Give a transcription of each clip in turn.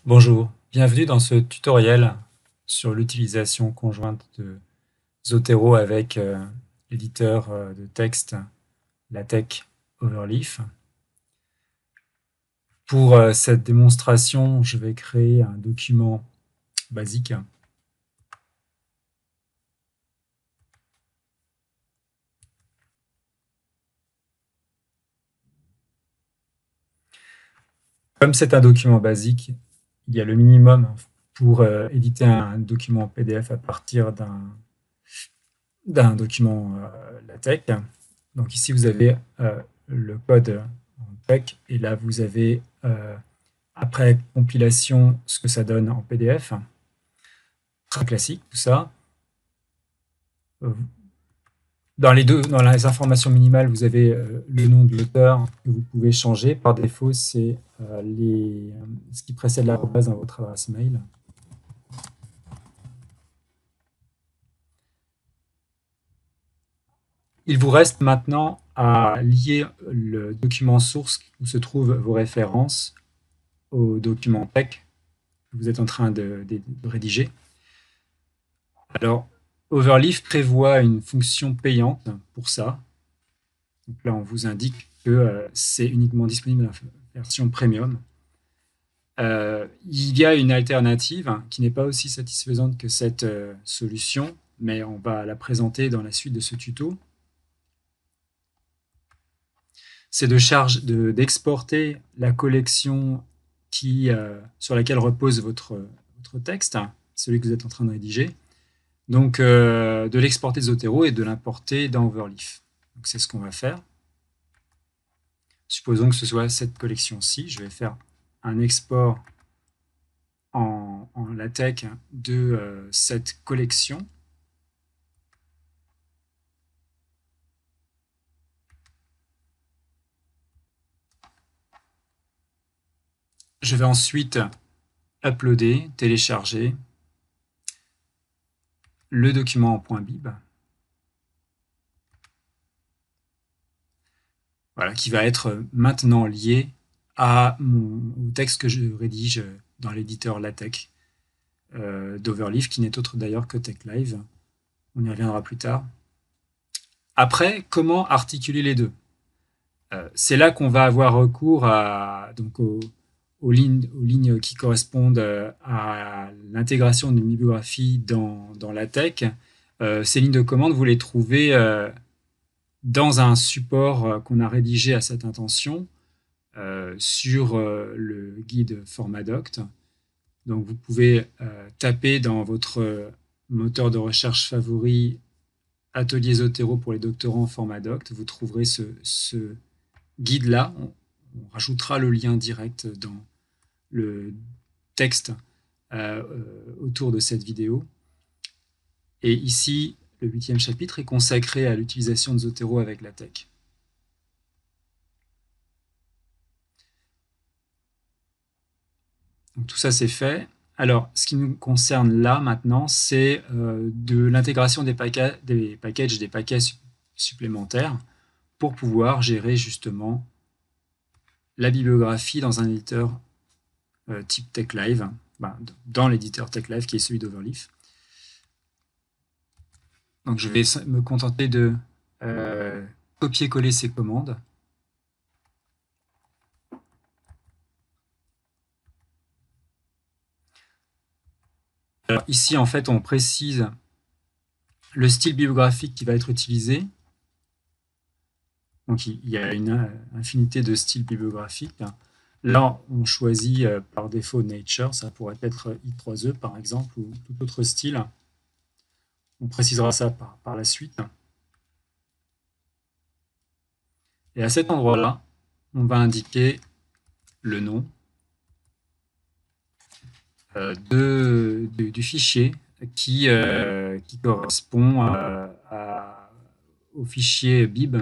Bonjour, bienvenue dans ce tutoriel sur l'utilisation conjointe de Zotero avec l'éditeur de texte LaTeX Overleaf. Pour cette démonstration, je vais créer un document basique. Comme c'est un document basique, il y a le minimum pour éditer un document PDF à partir d'un document LaTeX. Donc ici, vous avez le code en TeX et là, vous avez après compilation ce que ça donne en PDF. Très classique tout ça. Dans les informations minimales, vous avez le nom de l'auteur que vous pouvez changer. Par défaut, c'est ce qui précède l'arrobase dans votre adresse mail. Il vous reste maintenant à lier le document source où se trouvent vos références au document TeX que vous êtes en train de rédiger. Alors, Overleaf prévoit une fonction payante pour ça. Donc là, on vous indique que c'est uniquement disponible dans la version premium. Il y a une alternative qui n'est pas aussi satisfaisante que cette solution, mais on va la présenter dans la suite de ce tuto. C'est d'exporter la collection sur laquelle repose votre texte, celui que vous êtes en train de rédiger. Donc, de l'exporter de Zotero et de l'importer dans Overleaf. Donc, c'est ce qu'on va faire. Supposons que ce soit cette collection-ci. Je vais faire un export en LaTeX de cette collection. Je vais ensuite uploader, télécharger le document en .bib. Voilà, qui va être maintenant lié au texte que je rédige dans l'éditeur LaTeX d'Overleaf, qui n'est autre d'ailleurs que TeXlive. On y reviendra plus tard. Après, comment articuler les deux? C'est là qu'on va avoir recours aux lignes qui correspondent à l'intégration d'une bibliographie dans LaTeX. Ces lignes de commande, vous les trouvez dans un support qu'on a rédigé à cette intention sur le guide FormaDoct. Donc vous pouvez taper dans votre moteur de recherche favori Atelier Zotero pour les doctorants FormaDoct. Vous trouverez ce guide-là. On rajoutera le lien direct dans le texte autour de cette vidéo. Et ici, le 8e chapitre est consacré à l'utilisation de Zotero avec LaTeX. Donc, tout ça, c'est fait. Alors, ce qui nous concerne là, maintenant, c'est de l'intégration des packages supplémentaires pour pouvoir gérer justement la bibliographie dans un éditeur type TeXlive, dans l'éditeur TeXlive qui est celui d'Overleaf. Donc, je vais me contenter de copier-coller ces commandes. Alors, ici, en fait, on précise le style bibliographique qui va être utilisé. Donc, il y a une infinité de styles bibliographiques. Là, on choisit par défaut Nature. Ça pourrait être I3E, par exemple, ou tout autre style. On précisera ça par la suite. Et à cet endroit-là, on va indiquer le nom du fichier qui correspond au fichier bib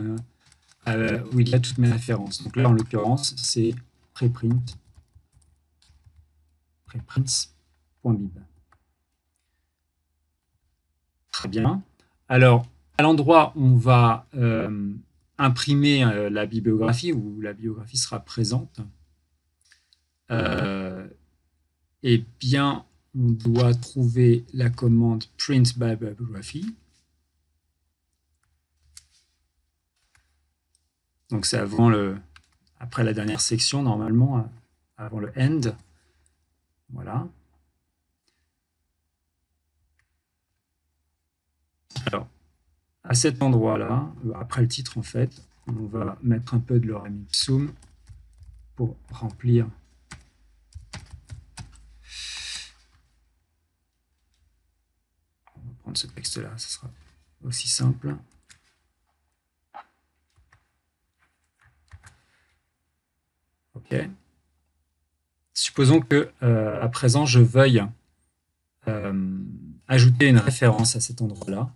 où il y a toutes mes références. Donc là, en l'occurrence, c'est preprints.bib. Très bien. Alors, à l'endroit où on va imprimer la bibliographie, où la bibliographie sera présente, eh bien, on doit trouver la commande print by bibliography. Donc c'est après la dernière section, normalement, avant le end. Voilà. Alors, à cet endroit-là, après le titre en fait, on va mettre un peu de lorem ipsum pour remplir. On va prendre ce texte-là, ce sera aussi simple. OK. Supposons que à présent je veuille ajouter une référence à cet endroit-là.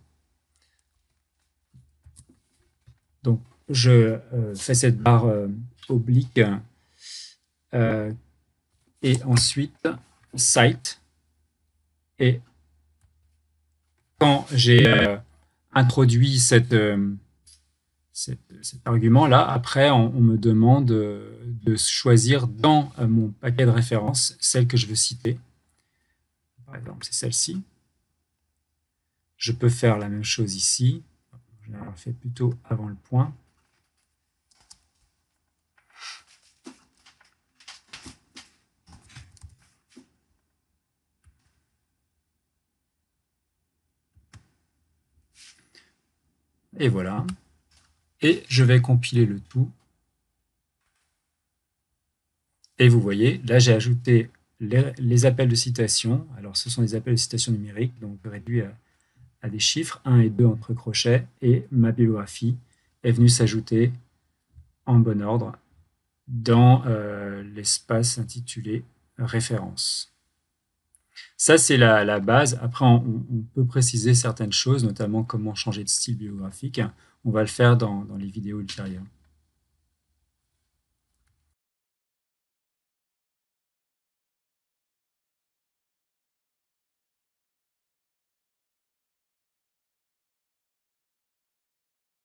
Donc je fais cette barre oblique et ensuite cite. Et quand j'ai introduit cet argument-là, après on me demande de choisir dans mon paquet de références celle que je veux citer. Par exemple, c'est celle-ci. Je peux faire la même chose ici. Je l'ai fait plutôt avant le point. Et voilà. Et je vais compiler le tout. Et vous voyez, là j'ai ajouté les appels de citation. Alors ce sont des appels de citation numériques, donc réduits à des chiffres, 1 et 2 entre crochets, et ma bibliographie est venue s'ajouter en bon ordre dans l'espace intitulé référence. Ça, c'est la base. Après, on peut préciser certaines choses, notamment comment changer de style bibliographique. On va le faire dans les vidéos ultérieures.